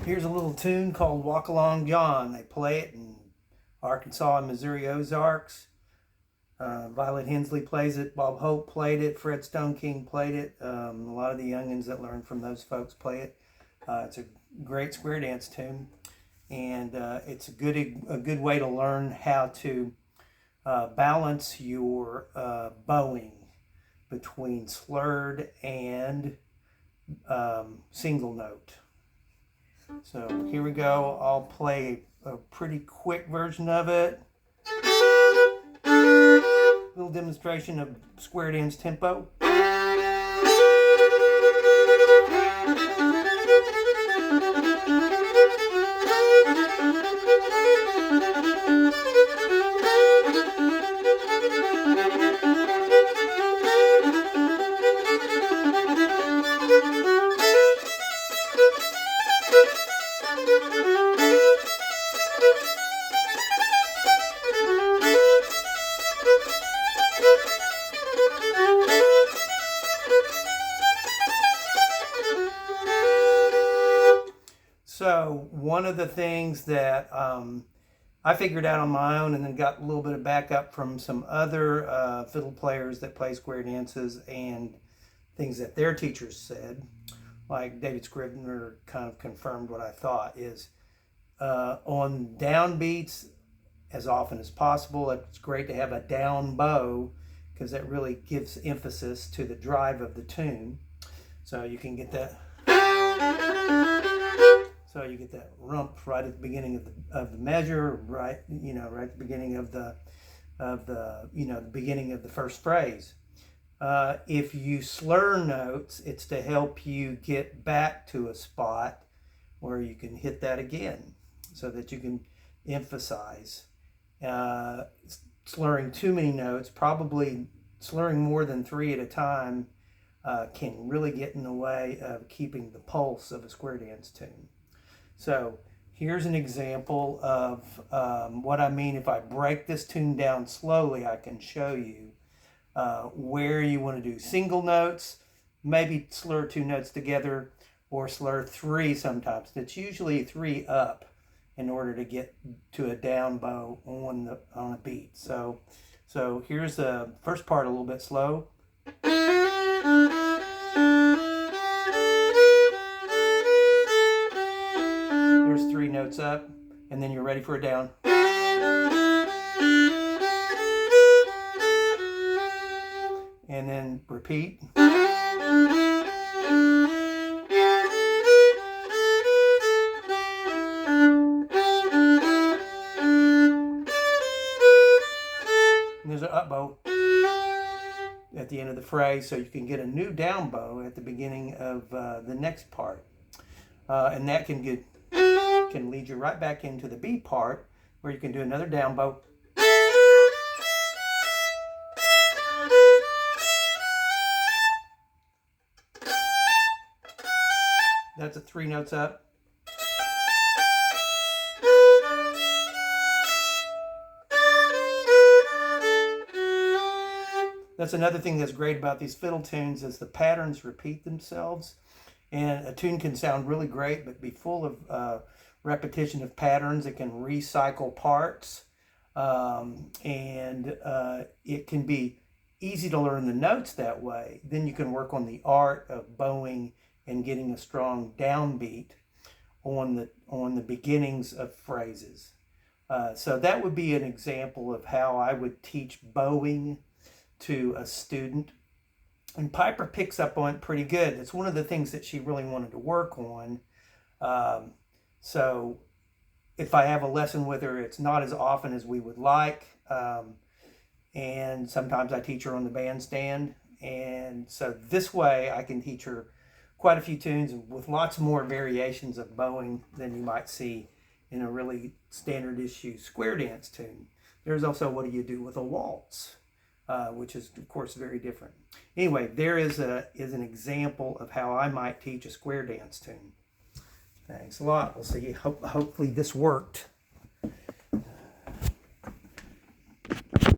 Here's a little tune called Walk Along John. They play it in Arkansas and Missouri Ozarks. Violet Hensley plays it. Bob Hope played it. Fred Stone King played it. A lot of the youngins that learn from those folks play it. It's a great square dance tune, and it's a good way to learn how to balance your bowing between slurred and single note. So here we go. I'll play a pretty quick version of it. Little demonstration of square dance tempo. So one of the things that I figured out on my own, and then got a little bit of backup from some other fiddle players that play square dances and things that their teachers said, like David Scribner kind of confirmed what I thought, is on downbeats, as often as possible, it's great to have a down bow because that really gives emphasis to the drive of the tune. So you can get that. So you get that rump right at the beginning of the measure, right at the beginning of the beginning of the first phrase. If you slur notes, it's to help you get back to a spot where you can hit that again, so that you can emphasize. Slurring too many notes, probably slurring more than 3 at a time, can really get in the way of keeping the pulse of a square dance tune. So here's an example of what I mean. If I break this tune down slowly, I can show you where you want to do single notes, maybe slur 2 notes together, or slur 3 sometimes. It's usually 3 up in order to get to a down bow on a beat. So here's the first part a little bit slow. There's 3 notes up, and then you're ready for a down. And then repeat. And there's an up bow at the end of the phrase, so you can get a new down bow at the beginning of the next part. And that can lead you right back into the B part, where you can do another down bow. That's a 3 notes up. That's another thing that's great about these fiddle tunes, is the patterns repeat themselves. And a tune can sound really great, but be full of repetition of patterns. It can recycle parts, and it can be easy to learn the notes that way. Then you can work on the art of bowing and getting a strong downbeat on the beginnings of phrases. So that would be an example of how I would teach bowing to a student. And Piper picks up on it pretty good. It's one of the things that she really wanted to work on. So if I have a lesson with her, it's not as often as we would like. And sometimes I teach her on the bandstand. And so this way I can teach her quite a few tunes with lots more variations of bowing than you might see in a really standard issue square dance tune. There's also what do you do with a waltz, which is of course very different. Anyway, there is an example of how I might teach a square dance tune. Thanks a lot. We'll see. Hopefully this worked.